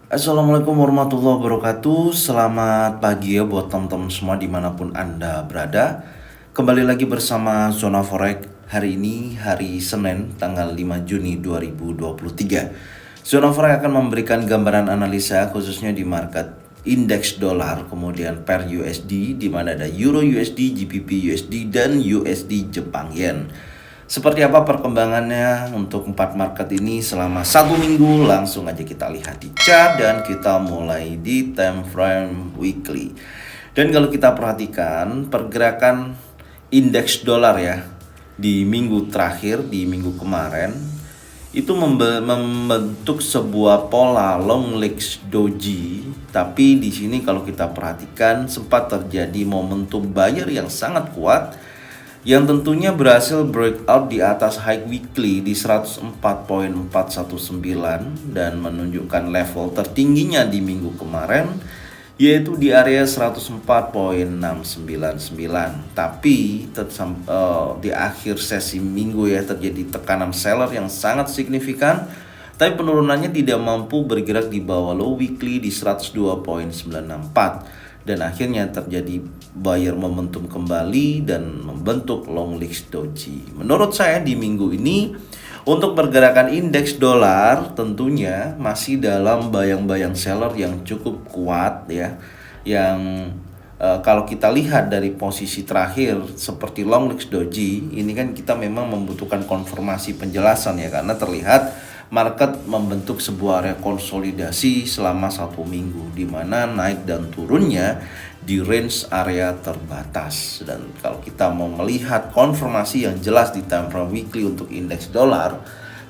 Assalamualaikum warahmatullahi wabarakatuh. Selamat pagi ya buat teman-teman semua dimanapun Anda berada. Kembali lagi bersama Zona Forex. Hari ini hari Senin tanggal 5 Juni 2023. Zona Forex akan memberikan gambaran analisa khususnya di market indeks dolar, kemudian per USD di mana ada Euro USD, GBP USD dan USD Jepang Yen. Seperti apa perkembangannya untuk 4 market ini selama 1 minggu? Langsung aja kita lihat di chart dan kita mulai di time frame weekly. Dan kalau kita perhatikan pergerakan indeks dolar ya di minggu terakhir, di minggu kemarin itu membentuk sebuah pola long legs doji, tapi di sini kalau kita perhatikan sempat terjadi momentum buyer yang sangat kuat yang tentunya berhasil breakout di atas high weekly di 104.419 dan menunjukkan level tertingginya di minggu kemarin yaitu di area 104.699. Tapi di akhir sesi minggu ya terjadi tekanan seller yang sangat signifikan, tapi penurunannya tidak mampu bergerak di bawah low weekly di 102.964 dan akhirnya terjadi buyer momentum kembali dan membentuk long legs doji. Menurut saya di minggu ini untuk pergerakan indeks dolar tentunya masih dalam bayang-bayang seller yang cukup kuat ya. Yang kalau kita lihat dari posisi terakhir seperti long legs doji ini kan kita memang membutuhkan konfirmasi penjelasan ya, karena terlihat market membentuk sebuah area konsolidasi selama 1 minggu di mana naik dan turunnya di range area terbatas. Dan kalau kita mau melihat konfirmasi yang jelas di time frame weekly untuk indeks dolar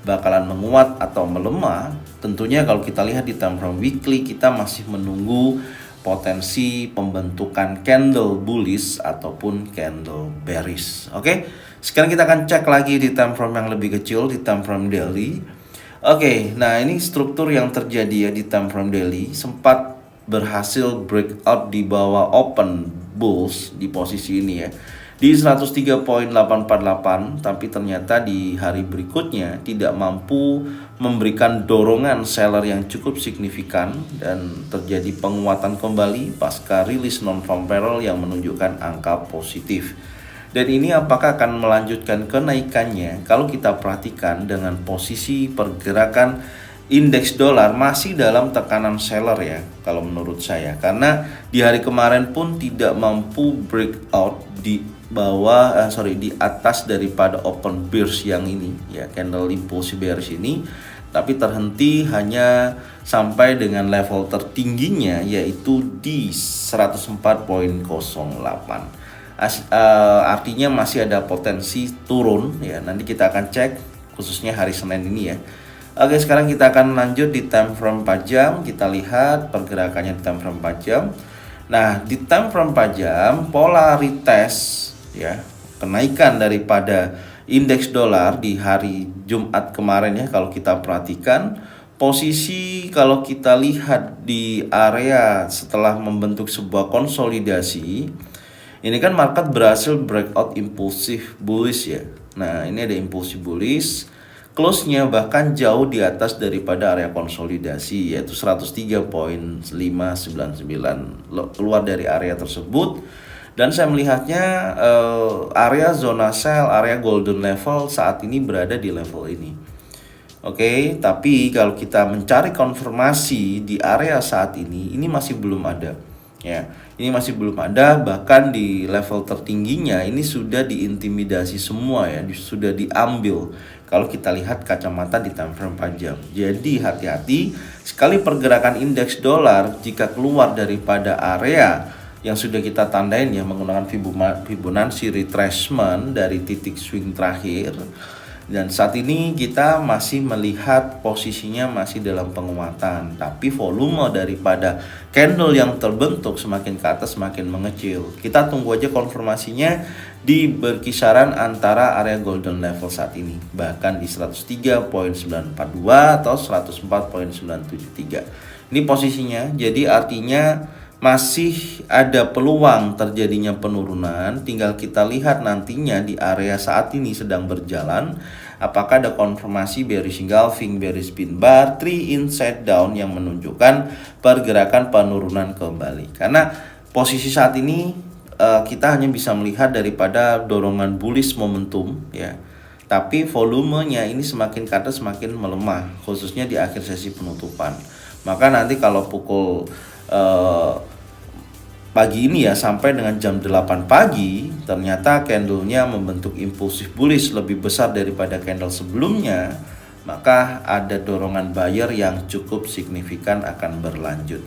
bakalan menguat atau melemah, tentunya kalau kita lihat di time frame weekly kita masih menunggu potensi pembentukan candle bullish ataupun candle bearish. Oke, sekarang kita akan cek lagi di time frame yang lebih kecil, di time frame daily. Oke, nah ini struktur yang terjadi ya di time frame daily, sempat berhasil breakout di bawah open bulls di posisi ini ya di 103.848, tapi ternyata di hari berikutnya tidak mampu memberikan dorongan seller yang cukup signifikan dan terjadi penguatan kembali pasca rilis non-farm payroll yang menunjukkan angka positif. Dan ini apakah akan melanjutkan kenaikannya? Kalau kita perhatikan dengan posisi pergerakan indeks dolar masih dalam tekanan seller ya kalau menurut saya, karena di hari kemarin pun tidak mampu breakout di bawah di atas daripada open bearish yang ini ya, candle impulse bearish ini, tapi terhenti hanya sampai dengan level tertingginya yaitu di 104.08. Artinya masih ada potensi turun ya. Nanti kita akan cek khususnya hari Senin ini ya. Oke, sekarang kita akan lanjut di time frame 4 jam. Kita lihat pergerakannya di time frame 4 jam. Nah, di time frame 4 jam pola retest ya, kenaikan daripada indeks dolar di hari Jumat kemarin ya, kalau kita perhatikan posisi kalau kita lihat di area setelah membentuk sebuah konsolidasi, ini kan market berhasil breakout impulsif bullish ya. Nah, ini ada impulsif bullish, close-nya bahkan jauh di atas daripada area konsolidasi yaitu 103.599. Keluar dari area tersebut dan saya melihatnya area zona sell, area golden level saat ini berada di level ini. Oke, tapi kalau kita mencari konfirmasi di area saat ini masih belum ada. Ya, ini masih belum ada, bahkan di level tertingginya ini sudah diintimidasi semua ya, sudah diambil. Kalau kita lihat kacamata di time frame 4 jam. Jadi hati-hati sekali pergerakan indeks dolar jika keluar daripada area yang sudah kita tandain ya menggunakan Fibonacci retracement dari titik swing terakhir. Dan saat ini kita masih melihat posisinya masih dalam penguatan, tapi volume daripada candle yang terbentuk semakin ke atas semakin mengecil. Kita tunggu aja konfirmasinya di berkisaran antara area golden level saat ini, bahkan di 103.942 atau 104.973. Ini posisinya, jadi artinya masih ada peluang terjadinya penurunan. Tinggal kita lihat nantinya di area saat ini sedang berjalan, apakah ada konfirmasi bearish engulfing, bearish pin bar, 3 inside down yang menunjukkan pergerakan penurunan kembali. Karena posisi saat ini kita hanya bisa melihat daripada dorongan bullish momentum ya. Tapi volumenya ini semakin ke atas semakin melemah, khususnya di akhir sesi penutupan. Maka nanti kalau pukul pagi ini ya, sampai dengan jam 8 pagi ternyata candlenya membentuk impulsif bullish lebih besar daripada candle sebelumnya, maka ada dorongan buyer yang cukup signifikan akan berlanjut.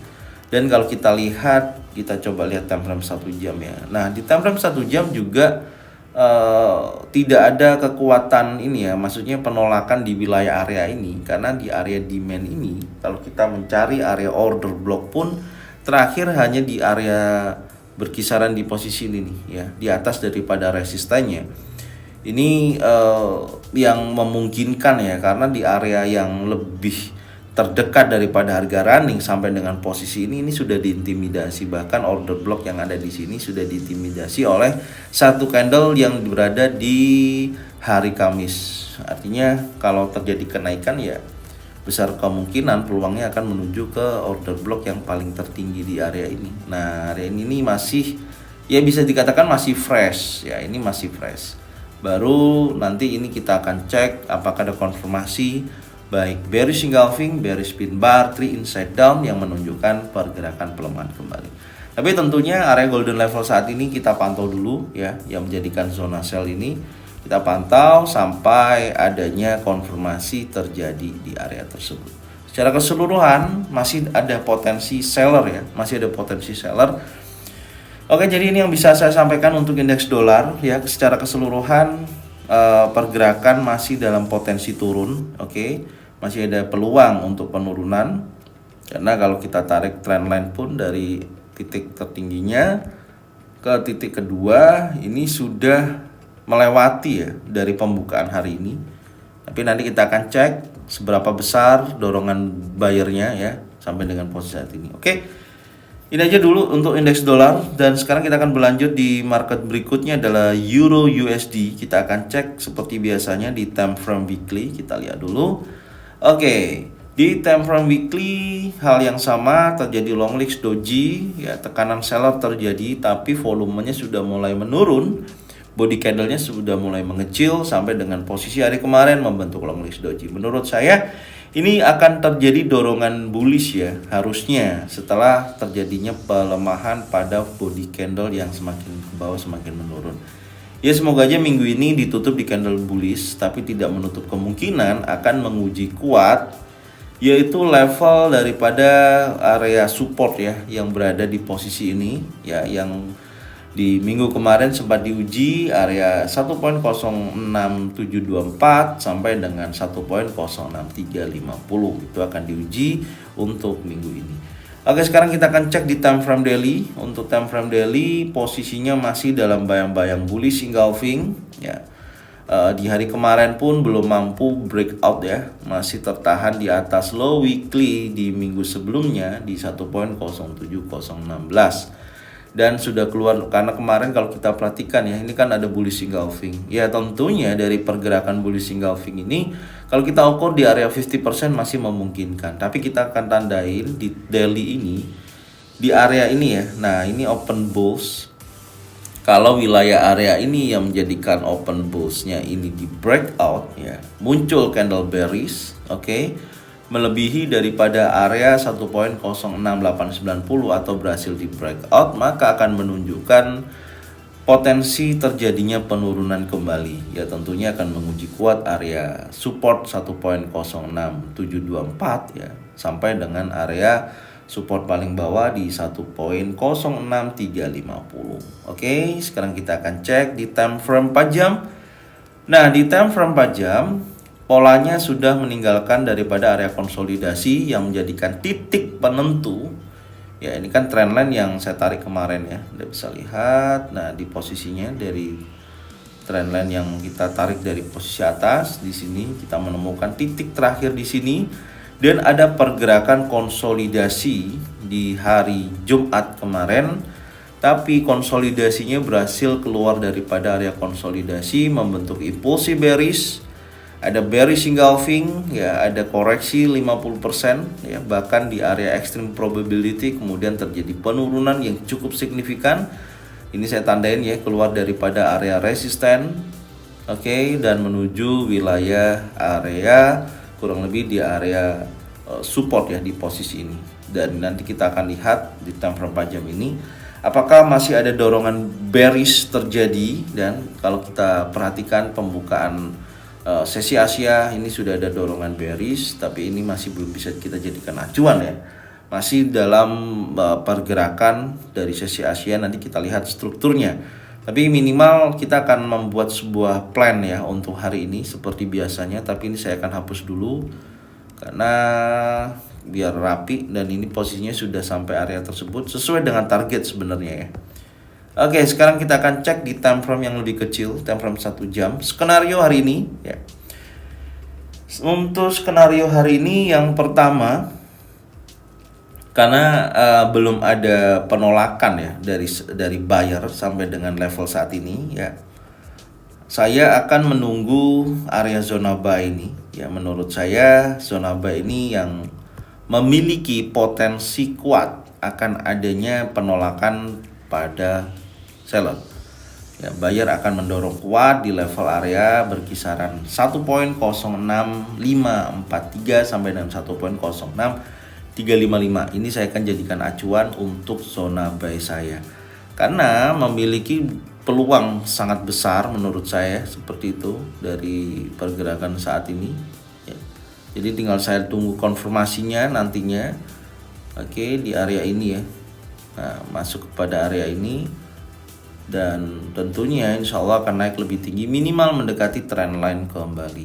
Dan kalau kita lihat, kita coba lihat time frame 1 jam ya. Nah, di time frame 1 jam juga tidak ada kekuatan ini ya, maksudnya penolakan di wilayah area ini. Karena di area demand ini, kalau kita mencari area order block pun terakhir hanya di area berkisaran di posisi ini nih ya, di atas daripada resistannya. Ini yang memungkinkan ya, karena di area yang lebih terdekat daripada harga running sampai dengan posisi ini sudah diintimidasi. Bahkan order block yang ada di sini sudah diintimidasi oleh satu candle yang berada di hari Kamis. Artinya kalau terjadi kenaikan ya besar kemungkinan peluangnya akan menuju ke order block yang paling tertinggi di area ini. Nah, area ini masih ya bisa dikatakan masih fresh ya, ini masih fresh. Baru nanti ini kita akan cek apakah ada konfirmasi baik bearish engulfing, bearish pin bar, 3 inside down yang menunjukkan pergerakan pelemahan kembali. Tapi tentunya area golden level saat ini kita pantau dulu ya, yang menjadikan zona sell ini kita pantau sampai adanya konfirmasi terjadi di area tersebut. Secara keseluruhan masih ada potensi seller ya, masih ada potensi seller. Oke, jadi ini yang bisa saya sampaikan untuk indeks dolar ya. Secara keseluruhan pergerakan masih dalam potensi turun, oke. Masih ada peluang untuk penurunan. Karena kalau kita tarik trendline pun dari titik tertingginya ke titik kedua ini sudah melewati ya dari pembukaan hari ini. Tapi nanti kita akan cek seberapa besar dorongan buyernya ya sampai dengan posisi saat ini. Oke. Ini aja dulu untuk indeks dolar, dan sekarang kita akan berlanjut di market berikutnya adalah Euro USD. Kita akan cek seperti biasanya di time frame weekly. Kita lihat dulu. Oke, di time frame weekly hal yang sama, terjadi long legs doji ya, tekanan seller terjadi tapi volumenya sudah mulai menurun. Body candlenya sudah mulai mengecil sampai dengan posisi hari kemarin membentuk long legs doji. Menurut saya ini akan terjadi dorongan bullish ya, harusnya setelah terjadinya pelemahan pada body candle yang semakin ke bawah semakin menurun. Ya, semoga aja minggu ini ditutup di candle bullish, tapi tidak menutup kemungkinan akan menguji kuat yaitu level daripada area support ya yang berada di posisi ini ya, yang di minggu kemarin sempat diuji area 1.06724 sampai dengan 1.06350. Itu akan diuji untuk minggu ini. Oke, sekarang kita akan cek di time frame daily. Untuk time frame daily posisinya masih dalam bayang-bayang bullish engulfing ya. Di hari kemarin pun belum mampu breakout ya, masih tertahan di atas low weekly di minggu sebelumnya di 1.07016. Dan sudah keluar, karena kemarin kalau kita perhatikan ya, ini kan ada bullish engulfing. Ya, tentunya dari pergerakan bullish engulfing ini kalau kita ukur di area 50% masih memungkinkan. Tapi kita akan tandain di daily ini di area ini ya. Nah, ini open bulls. Kalau wilayah area ini yang menjadikan open bulls-nya ini di breakout ya, muncul candle bearish, oke, melebihi daripada area 1.06890 atau berhasil di breakout, maka akan menunjukkan potensi terjadinya penurunan kembali. Ya, tentunya akan menguji kuat area support 1.06724 ya, sampai dengan area support paling bawah di 1.06350. Oke, sekarang kita akan cek di time frame 4 jam. Nah, di time frame 4 jam polanya sudah meninggalkan daripada area konsolidasi yang menjadikan titik penentu. Ya, ini kan trendline yang saya tarik kemarin ya. Anda bisa lihat. Nah, di posisinya dari trendline yang kita tarik dari posisi atas di sini kita menemukan titik terakhir di sini, dan ada pergerakan konsolidasi di hari Jumat kemarin, tapi konsolidasinya berhasil keluar daripada area konsolidasi, membentuk impulsi bearish. Ada bearish engulfing, ya, ada koreksi 50%, ya, bahkan di area extreme probability kemudian terjadi penurunan yang cukup signifikan. Ini saya tandain ya, keluar daripada area resisten, oke, dan menuju wilayah area kurang lebih di area support ya di posisi ini. Dan nanti kita akan lihat di time frame 4 jam ini apakah masih ada dorongan bearish terjadi. Dan kalau kita perhatikan pembukaan sesi Asia ini sudah ada dorongan bearish, tapi ini masih belum bisa kita jadikan acuan ya. Masih dalam pergerakan dari sesi Asia, nanti kita lihat strukturnya. Tapi minimal kita akan membuat sebuah plan ya untuk hari ini seperti biasanya, tapi ini saya akan hapus dulu karena biar rapi, dan ini posisinya sudah sampai area tersebut sesuai dengan target sebenarnya ya. Oke, sekarang kita akan cek di time frame yang lebih kecil, time frame 1 jam. Skenario hari ini ya. Untuk skenario hari ini yang pertama, karena belum ada penolakan ya dari buyer sampai dengan level saat ini ya. Saya akan menunggu area zona buy ini ya. Menurut saya zona buy ini yang memiliki potensi kuat akan adanya penolakan pada seller. Ya, buyer akan mendorong kuat di level area berkisaran 1.06543 sampai dengan 1.06355. Ini saya akan jadikan acuan untuk zona buy saya. Karena memiliki peluang sangat besar menurut saya seperti itu dari pergerakan saat ini. Ya. Jadi tinggal saya tunggu konfirmasinya nantinya. Oke, di area ini ya. Nah, masuk kepada area ini. Dan tentunya insya Allah akan naik lebih tinggi, minimal mendekati trendline kembali.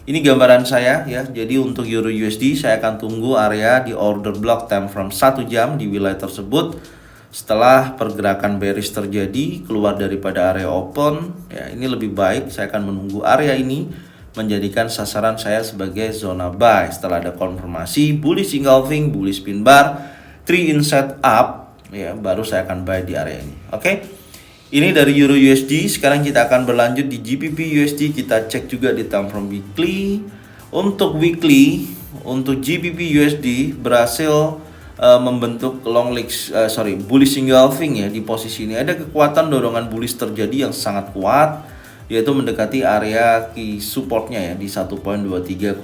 Ini gambaran saya ya. Jadi untuk Euro USD saya akan tunggu area di order block time frame 1 jam di wilayah tersebut. Setelah pergerakan bearish terjadi keluar daripada area open ya, ini lebih baik saya akan menunggu area ini menjadikan sasaran saya sebagai zona buy. Setelah ada konfirmasi bullish engulfing, bullish pin bar, 3 inside up ya, baru saya akan buy di area ini. Oke. Ini dari Euro USD. Sekarang kita akan berlanjut di GBP USD. Kita cek juga di time frame weekly. Untuk weekly, untuk GBP USD berhasil membentuk bullish engulfing ya. Di posisi ini ada kekuatan dorongan bullish terjadi yang sangat kuat, yaitu mendekati area key supportnya ya di 1.23081.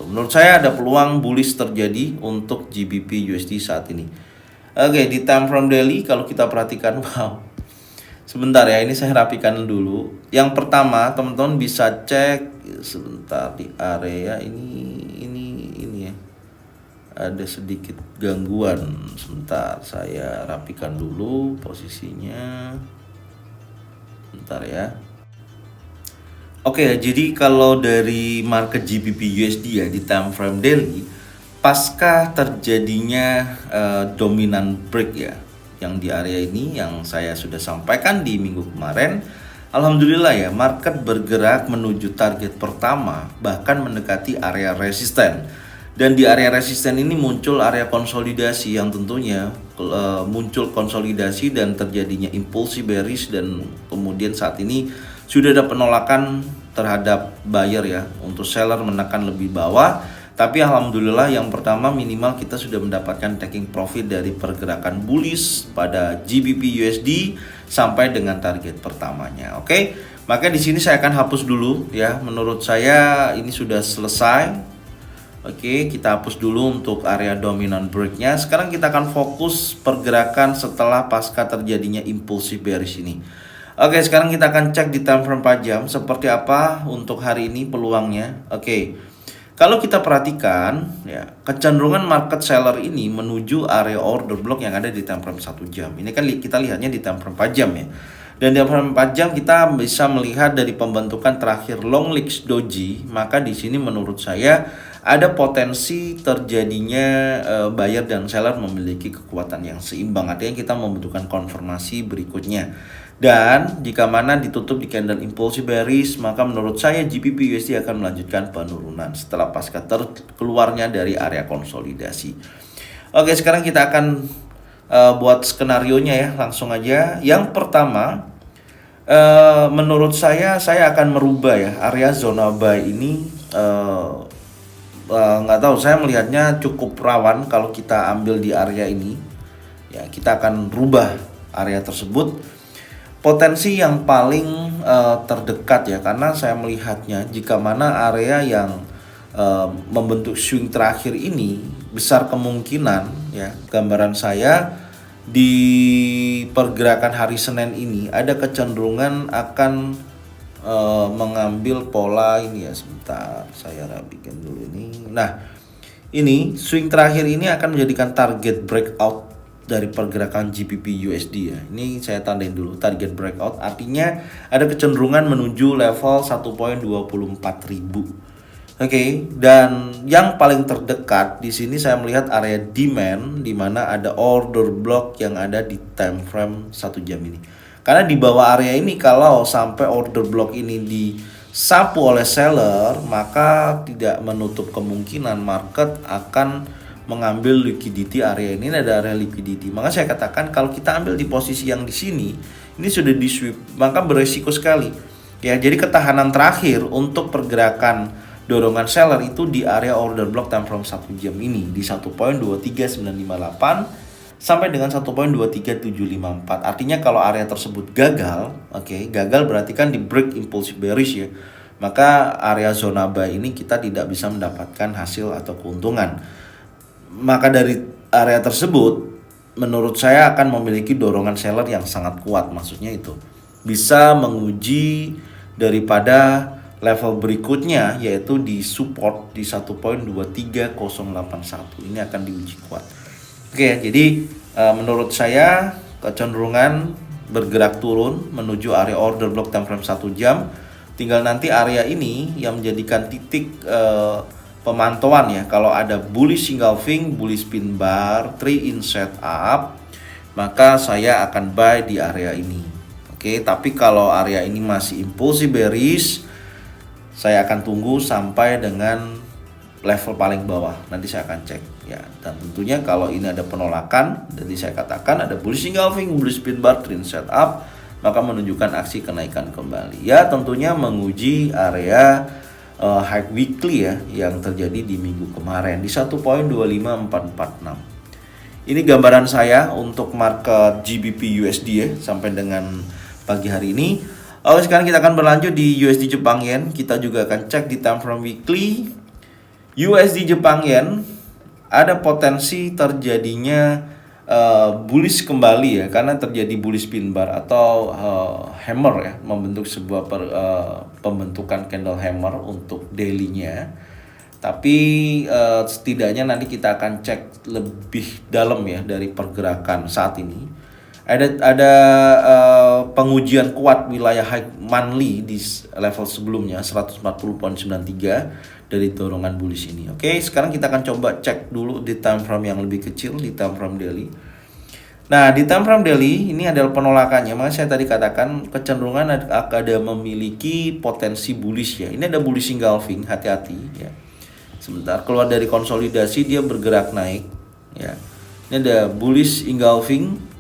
Menurut saya ada peluang bullish terjadi untuk GBP USD saat ini. Oke, di time frame daily kalau kita perhatikan, wow. Sebentar ya, ini saya rapikan dulu. Yang pertama, teman-teman bisa cek sebentar di area ini ya. Ada sedikit gangguan. Sebentar, saya rapikan dulu posisinya. Sebentar ya. Oke, jadi kalau dari market GBP USD ya di time frame daily, pasca terjadinya dominant break ya, yang di area ini yang saya sudah sampaikan di minggu kemarin, alhamdulillah ya, market bergerak menuju target pertama, bahkan mendekati area resisten. Dan di area resisten ini muncul area konsolidasi yang tentunya muncul konsolidasi dan terjadinya impulsi bearish, dan kemudian saat ini sudah ada penolakan terhadap buyer ya, untuk seller menekan lebih bawah. Tapi alhamdulillah yang pertama minimal kita sudah mendapatkan taking profit dari pergerakan bullish pada GBP USD sampai dengan target pertamanya. Oke. Maka di sini saya akan hapus dulu ya. Menurut saya ini sudah selesai. Oke, kita hapus dulu untuk area dominant breaknya. Sekarang kita akan fokus pergerakan setelah pasca terjadinya impulsif bearish ini. Oke, sekarang kita akan cek di time frame 4 jam seperti apa untuk hari ini peluangnya. Oke. Kalau kita perhatikan ya, kecenderungan market seller ini menuju area order block yang ada di time frame 1 jam. Ini kan kita lihatnya di time frame 4 jam ya. Dan di time frame 4 jam kita bisa melihat dari pembentukan terakhir long legs doji, maka di sini menurut saya ada potensi terjadinya buyer dan seller memiliki kekuatan yang seimbang. Artinya kita membutuhkan konfirmasi berikutnya. Dan jika mana ditutup di candle impulsif bearish, maka menurut saya GBP USD akan melanjutkan penurunan setelah pasca keluarnya dari area konsolidasi. Oke, sekarang kita akan buat skenarionya ya, langsung aja. Yang pertama, menurut saya akan merubah ya area zona buy ini. Nggak tahu, saya melihatnya cukup rawan kalau kita ambil di area ini. Ya, kita akan rubah area tersebut. Potensi yang paling terdekat ya, karena saya melihatnya jika mana area yang membentuk swing terakhir ini besar kemungkinan ya, gambaran saya di pergerakan hari Senin ini ada kecenderungan akan mengambil pola ini ya. Sebentar, saya rapikan dulu ini. Nah, ini swing terakhir ini akan menjadikan target breakout dari pergerakan GBP USD ya. Ini saya tandain dulu target breakout, artinya ada kecenderungan menuju level 1.24000. Oke, dan yang paling terdekat di sini saya melihat area demand di mana ada order block yang ada di time frame 1 jam ini. Karena di bawah area ini kalau sampai order block ini disapu oleh seller, maka tidak menutup kemungkinan market akan mengambil liquidity area ini. Ada area liquidity. Maka saya katakan kalau kita ambil di posisi yang di sini, ini sudah di sweep, maka beresiko sekali. Ya, jadi ketahanan terakhir untuk pergerakan dorongan seller itu di area order block time frame 1 jam ini di 1.23958 sampai dengan 1.23754. Artinya kalau area tersebut gagal, gagal berarti kan di break impulsive bearish ya. Maka area zona buy ini kita tidak bisa mendapatkan hasil atau keuntungan. Maka dari area tersebut menurut saya akan memiliki dorongan seller yang sangat kuat, maksudnya itu bisa menguji daripada level berikutnya yaitu di support di 1.23081. Ini akan diuji kuat. Oke, jadi menurut saya kecenderungan bergerak turun menuju area order block time frame 1 jam. Tinggal nanti area ini yang menjadikan titik pemantauan ya. Kalau ada bullish engulfing, bullish pin bar, 3 in setup, maka saya akan buy di area ini. Oke, tapi kalau area ini masih impulsive bearish, saya akan tunggu sampai dengan level paling bawah. Nanti saya akan cek ya. Dan tentunya kalau ini ada penolakan, jadi saya katakan ada bullish engulfing, bullish pin bar, trend setup, maka menunjukkan aksi kenaikan kembali. Ya, tentunya menguji area high weekly ya yang terjadi di minggu kemarin di 1.25446. Ini gambaran saya untuk market GBP USD ya sampai dengan pagi hari ini. Oke, sekarang kita akan berlanjut di USD Jepang Yen. Kita juga akan cek di time frame weekly. USD Jepang Yen ada potensi terjadinya bullish kembali ya, karena terjadi bullish pin bar atau hammer ya, membentuk sebuah pembentukan candle hammer untuk daily-nya. Tapi setidaknya nanti kita akan cek lebih dalam ya dari pergerakan saat ini. Ada pengujian kuat wilayah high monthly di level sebelumnya 140.93 dari dorongan bullish ini. Oke, sekarang kita akan coba cek dulu di time frame yang lebih kecil, di time frame daily. Nah, di time frame daily ini adalah penolakannya. Makanya saya tadi katakan kecenderungan ada memiliki potensi bullish ya. Ini ada bullish engulfing, hati-hati ya. Sebentar, keluar dari konsolidasi dia bergerak naik ya. Ini ada bullish engulfing.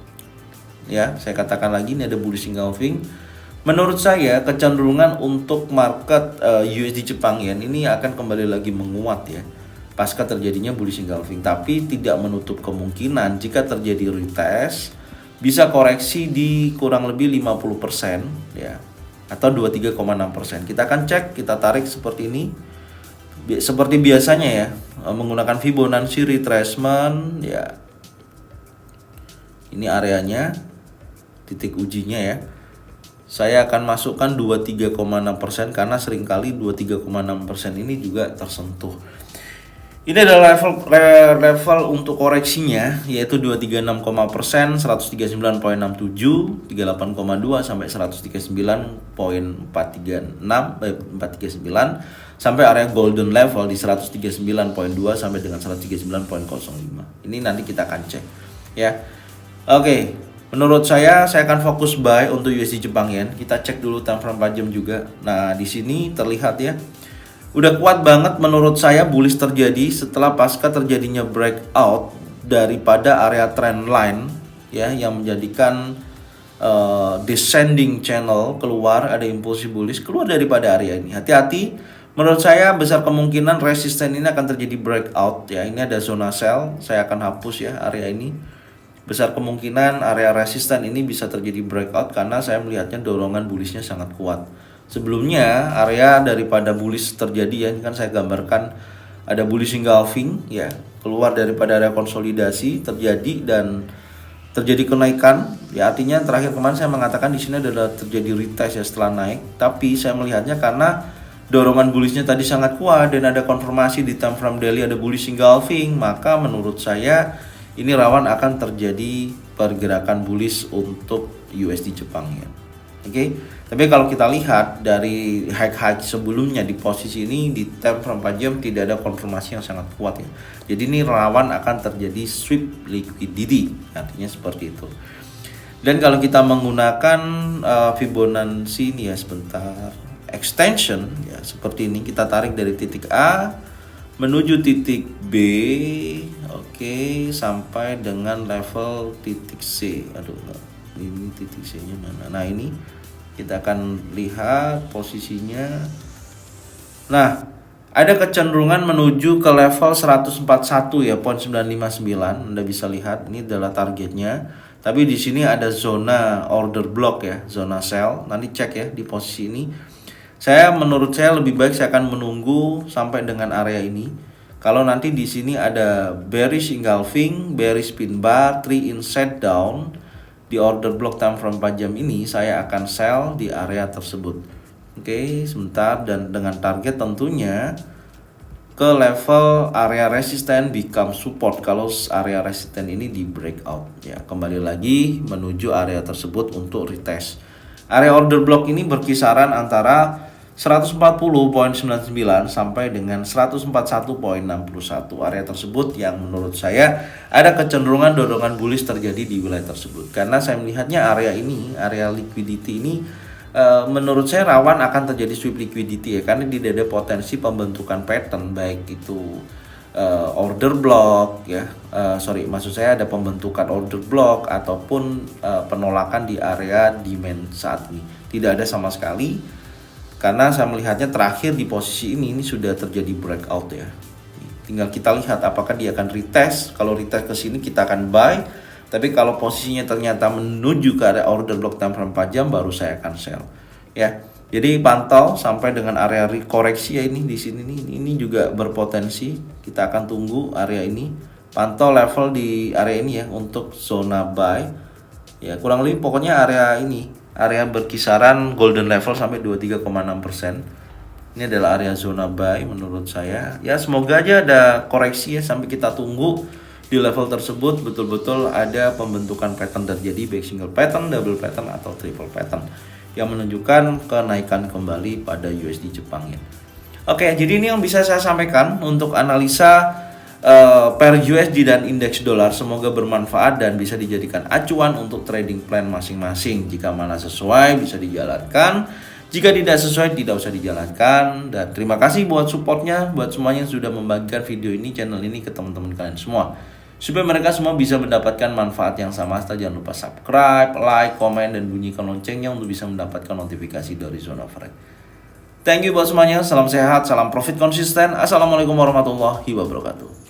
Ya, saya katakan lagi ini ada bullish engulfing. Menurut saya kecenderungan untuk market USD Jepang Yen ini akan kembali lagi menguat ya pasca terjadinya bullish engulfing, tapi tidak menutup kemungkinan jika terjadi retest bisa koreksi di kurang lebih 50% ya atau 23,6%. Kita akan cek, kita tarik seperti ini. Seperti biasanya ya, menggunakan Fibonacci retracement ya. Ini areanya, titik ujinya ya. Saya akan masukkan 23,6% karena seringkali 23,6% ini juga tersentuh. Ini adalah level untuk koreksinya yaitu 236%, 139,67, 38,2 sampai 139,439 sampai area golden level di 139,2 sampai dengan 139,05. Ini nanti kita akan cek ya. Oke, menurut saya akan fokus buy untuk USD Jepang Yen. Kita cek dulu time frame 4 jam juga. Nah, di sini terlihat ya. Udah kuat banget menurut saya bullish terjadi setelah pasca terjadinya breakout daripada area trend line ya, yang menjadikan descending channel keluar, ada impulsi bullish keluar daripada area ini. Hati-hati, menurut saya besar kemungkinan resisten ini akan terjadi breakout ya. Ini ada zona sell, saya akan hapus ya area ini. Besar kemungkinan area resisten ini bisa terjadi breakout karena saya melihatnya dorongan bullishnya sangat kuat. Sebelumnya area daripada bullish terjadi ya, ini kan saya gambarkan ada bullish engulfing ya, keluar daripada area konsolidasi terjadi dan terjadi kenaikan ya. Artinya terakhir kemarin saya mengatakan di sini adalah terjadi retest ya setelah naik, tapi saya melihatnya karena dorongan bullishnya tadi sangat kuat dan ada konfirmasi di time frame daily ada bullish engulfing, maka menurut saya ini rawan akan terjadi pergerakan bullish untuk USD Jepang ya. Oke. Tapi kalau kita lihat dari high sebelumnya di posisi ini di time frame 4 jam tidak ada konfirmasi yang sangat kuat ya. Jadi ini rawan akan terjadi sweep liquidity, artinya seperti itu. Dan kalau kita menggunakan Fibonacci ini ya, sebentar, extension ya seperti ini, kita tarik dari titik A menuju titik B, oke, sampai dengan level titik C. Aduh, ini titik C-nya mana? Nah, ini kita akan lihat posisinya. Nah, ada kecenderungan menuju ke level 141 ya, 0.959. Anda bisa lihat ini adalah targetnya. Tapi di sini ada zona order block ya, zona sell. Nanti cek ya di posisi ini. Menurut saya lebih baik saya akan menunggu sampai dengan area ini. Kalau nanti di sini ada bearish engulfing, bearish pin bar, 3 in set down di order block time frame 4 jam ini, saya akan sell di area tersebut. Oke, sebentar, dan dengan target tentunya ke level area resisten become support kalau area resisten ini di breakout ya. Kembali lagi menuju area tersebut untuk retest. Area order block ini berkisaran antara 140.99 sampai dengan 141.61. Area tersebut yang menurut saya ada kecenderungan dorongan bullish terjadi di wilayah tersebut. Karena saya melihatnya area ini, area liquidity ini menurut saya rawan akan terjadi sweep liquidity ya, karena tidak ada potensi pembentukan pattern, baik itu order block ya, maksud saya ada pembentukan order block ataupun penolakan di area demand saat ini. Tidak ada sama sekali. Karena saya melihatnya terakhir di posisi ini sudah terjadi breakout ya. Tinggal kita lihat apakah dia akan retest. Kalau retest ke sini kita akan buy. Tapi kalau posisinya ternyata menuju ke area order block time frame 4 jam baru saya akan sell. Ya. Jadi pantau sampai dengan area koreksi ya, ini di sini nih. Ini juga berpotensi. Kita akan tunggu area ini. Pantau level di area ini ya untuk zona buy. Ya, kurang lebih pokoknya area ini. Area berkisaran golden level sampai 23,6%. Ini adalah area zona buy menurut saya. Ya, semoga aja ada koreksi ya, sampai kita tunggu di level tersebut betul-betul ada pembentukan pattern terjadi, baik single pattern, double pattern atau triple pattern yang menunjukkan kenaikan kembali pada USD Jepang ya. Oke, jadi ini yang bisa saya sampaikan untuk analisa pair USD dan indeks dolar. Semoga bermanfaat dan bisa dijadikan acuan untuk trading plan masing-masing. Jika mana sesuai bisa dijalankan, jika tidak sesuai tidak usah dijalankan. Dan terima kasih buat supportnya, buat semuanya yang sudah membagikan video ini, channel ini ke teman-teman kalian semua, supaya mereka semua bisa mendapatkan manfaat yang sama. Jangan lupa subscribe, like, komen, dan bunyikan loncengnya untuk bisa mendapatkan notifikasi dari Zona Forex. Thank you buat semuanya, salam sehat, salam profit konsisten. Assalamualaikum warahmatullahi wabarakatuh.